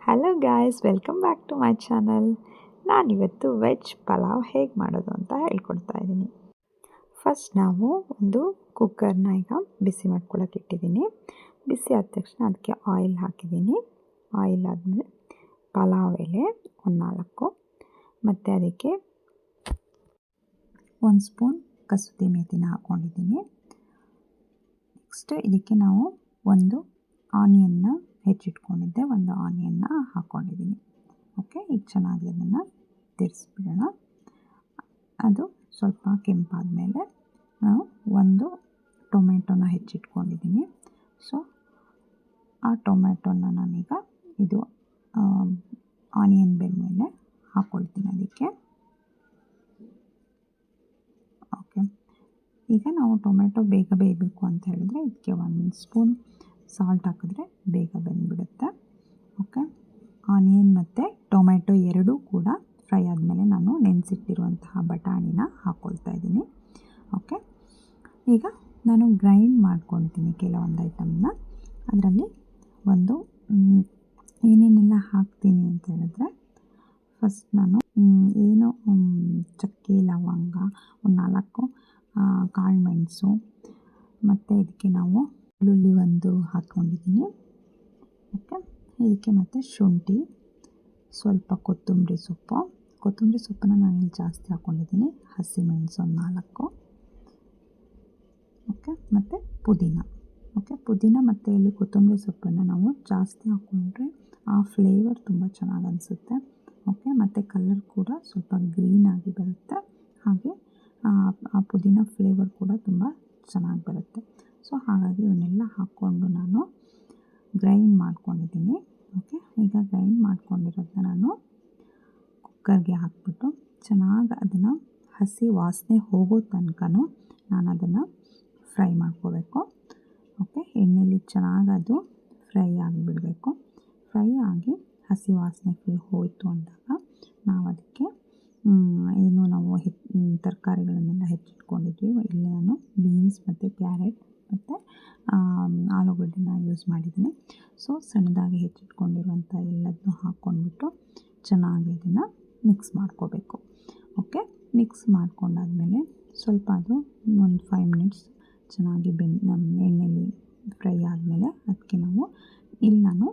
Hello guys, welcome back to my channel. ನಾನಿವತ್ತು veg pulao ಹೇಗೆ ಮಾಡೋದು ಅಂತ ಹೇಳ್ಕೊಡ್ತಾ ಇದ್ದೀನಿ. ಫಸ್ಟ್ ನಾವು ಒಂದು ಕುಕ್ಕರ್ನ ಈಗ ಬಿಸಿ ಮಾಡ್ಕೊಳ್ಳೋಕೆ ಇಟ್ಟಿದ್ದೀನಿ. ಬಿಸಿ ಆದ ತಕ್ಷಣ ಅದಕ್ಕೆ ಆಯಿಲ್ ಹಾಕಿದ್ದೀನಿ. ಆಯಿಲ್ ಆದಮೇಲೆ ಪಲಾವ್ ಎಲೆ ಒಂದು 4 ಮತ್ತು ಅದಕ್ಕೆ 1 ಸ್ಪೂನ್ ಕಸೂರಿ ಮೇಥಿನ ಹಾಕ್ಕೊಂಡಿದ್ದೀನಿ. ನೆಕ್ಸ್ಟ್ ಇದಕ್ಕೆ ನಾವು ಒಂದು ಆನಿಯನ್ನ ಹೆಚ್ಚಿಟ್ಕೊಂಡಿದ್ದೆ, ಒಂದು ಆನಿಯನ್ನ ಹಾಕ್ಕೊಂಡಿದ್ದೀನಿ. ಓಕೆ, ಈಗ ಚೆನ್ನಾಗಿ ಅದನ್ನು ತಿರ್ಸ್ಬಿಡೋಣ. ಅದು ಸ್ವಲ್ಪ ಕೆಂಪಾದ ಮೇಲೆ ನಾವು ಒಂದು ಟೊಮೆಟೊನ ಹೆಚ್ಚಿಟ್ಕೊಂಡಿದ್ದೀನಿ. ಸೊ ಆ ಟೊಮೆಟೊನ ನಾನೀಗ ಇದು ಆನಿಯನ್ ಬೆಂದಮೇಲೆ ಹಾಕ್ಕೊಳ್ತೀನಿ ಅದಕ್ಕೆ. ಓಕೆ, ಈಗ ನಾವು ಟೊಮೆಟೊ ಬೇಗ ಬೇಯಬೇಕು ಅಂತ ಹೇಳಿದ್ರೆ ಇದಕ್ಕೆ 1 ಸ್ಪೂನ್ ಸಾಲ್ಟ್ ಹಾಕಿದ್ರೆ ಬೇಗ ಬೆಂದ್ಬಿಡುತ್ತೆ. ಓಕೆ, ಆನಿಯನ್ ಮತ್ತು ಟೊಮೆಟೊ ಎರಡೂ ಕೂಡ ಫ್ರೈ ಆದಮೇಲೆ ನಾನು ನೆನೆಸಿಟ್ಟಿರುವಂತಹ ಬಟಾಣಿನ ಹಾಕ್ಕೊಳ್ತಾ ಇದ್ದೀನಿ. ಓಕೆ, ಈಗ ನಾನು ಗ್ರೈಂಡ್ ಮಾಡ್ಕೊಳ್ತೀನಿ ಕೆಲವೊಂದು ಐಟಮ್ನ. ಅದರಲ್ಲಿ ಒಂದು ಏನೇನೆಲ್ಲ ಹಾಕ್ತೀನಿ ಅಂತ ಹೇಳಿದ್ರೆ, ಫಸ್ಟ್ ನಾನು ಚಕ್ಕೆ, ಲವಂಗ, ಒಂದು 4 ಕಾಳುಮೆಣಸು, ಮತ್ತು ಇದಕ್ಕೆ ನಾವು ಬೆಳ್ಳುಳ್ಳಿ ಒಂದು ಹಾಕ್ಕೊಂಡಿದ್ದೀನಿ. ಓಕೆ, ಇದಕ್ಕೆ ಮತ್ತು ಶುಂಠಿ, ಸ್ವಲ್ಪ ಕೊತ್ತಂಬರಿ ಸೊಪ್ಪನ್ನು ನಾನಿಲ್ಲಿ ಜಾಸ್ತಿ ಹಾಕ್ಕೊಂಡಿದ್ದೀನಿ. ಹಸಿಮೆಣಸು ಒಂದು 4. ಓಕೆ, ಮತ್ತು ಪುದೀನ. ಓಕೆ, ಪುದೀನ ಮತ್ತು ಇಲ್ಲಿ ಕೊತ್ತಂಬರಿ ಸೊಪ್ಪನ್ನು ನಾವು ಜಾಸ್ತಿ ಹಾಕ್ಕೊಂಡ್ರೆ ಆ ಫ್ಲೇವರ್ ತುಂಬ ಚೆನ್ನಾಗಿ ಅನಿಸುತ್ತೆ. ಓಕೆ, ಮತ್ತು ಕಲರ್ ಕೂಡ ಸ್ವಲ್ಪ ಗ್ರೀನಾಗಿ ಬರುತ್ತೆ. ಹಾಗೆ ಆ ಪುದೀನ ಫ್ಲೇವರ್ ಕೂಡ ತುಂಬ ಚೆನ್ನಾಗಿ ಬರುತ್ತೆ. ಸೊ ಹಾಗಾಗಿ ಇವನ್ನೆಲ್ಲ ಹಾಕ್ಕೊಂಡು ನಾನು ಗ್ರೈಂಡ್ ಮಾಡ್ಕೊಂಡಿದ್ದೀನಿ. ಓಕೆ, ಈಗ ಗ್ರೈಂಡ್ ಮಾಡ್ಕೊಂಡಿರೋದನ್ನ ನಾನು ಕುಕ್ಕರ್ಗೆ ಹಾಕ್ಬಿಟ್ಟು ಚೆನ್ನಾಗಿ ಅದನ್ನು ಹಸಿ ವಾಸನೆ ಹೋಗೋ ತನಕ ನಾನು ಅದನ್ನು ಫ್ರೈ ಮಾಡ್ಕೋಬೇಕು. ಓಕೆ, ಎಣ್ಣೆಯಲ್ಲಿ ಚೆನ್ನಾಗಿ ಅದು ಫ್ರೈ ಆಗಿಬಿಡಬೇಕು. ಫ್ರೈ ಆಗಿ ಹಸಿ ವಾಸನೆ ಫುಲ್ ಹೋಯಿತು ಅಂದಾಗ ನಾವು ಅದಕ್ಕೆ ನಾವು ತರಕಾರಿಗಳನ್ನೆಲ್ಲ ಹೆಚ್ಚಿಟ್ಕೊಂಡಿದ್ವಿ. ಇಲ್ಲಿ ನಾನು ಬೀನ್ಸ್ ಮತ್ತು ಕ್ಯಾರೆಟ್ ಮತ್ತು ಆಲೂಗಡ್ಡೆನ ಯೂಸ್ ಮಾಡಿದ್ದೀನಿ. ಸೊ ಸಣ್ಣದಾಗಿ ಹೆಚ್ಚಿಟ್ಕೊಂಡಿರುವಂಥ ಎಲ್ಲದನ್ನೂ ಹಾಕ್ಕೊಂಡ್ಬಿಟ್ಟು ಚೆನ್ನಾಗಿ ಅದನ್ನು ಮಿಕ್ಸ್ ಮಾಡ್ಕೋಬೇಕು. ಓಕೆ, ಮಿಕ್ಸ್ ಮಾಡ್ಕೊಂಡಾದಮೇಲೆ ಸ್ವಲ್ಪ ಅದು ಒಂದು 5 ಮಿನಿಟ್ಸ್ ಚೆನ್ನಾಗಿ ಎಣ್ಣೆಯಲ್ಲಿ ಫ್ರೈ ಆದಮೇಲೆ ಅದಕ್ಕೆ ನಾನು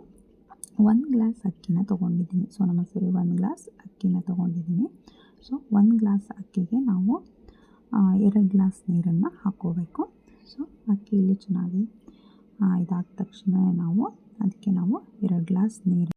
1 ಗ್ಲಾಸ್ ಅಕ್ಕಿನ ತೊಗೊಂಡಿದ್ದೀನಿ. ಸೋನಾ ಮಸೂರಿ 1 ಗ್ಲಾಸ್ ಅಕ್ಕಿನ ತೊಗೊಂಡಿದ್ದೀನಿ. ಸೊ 1 ಗ್ಲಾಸ್ ಅಕ್ಕಿಗೆ ನಾವು 2 ಗ್ಲಾಸ್ ನೀರನ್ನು ಹಾಕ್ಕೋಬೇಕು. ಸೊ ಅಕ್ಕಿಯಲ್ಲಿ ಚೆನ್ನಾಗಿ ಇದಾದ ತಕ್ಷಣ ಅದಕ್ಕೆ ನಾವು 2 ಗ್ಲಾಸ್ ನೀರು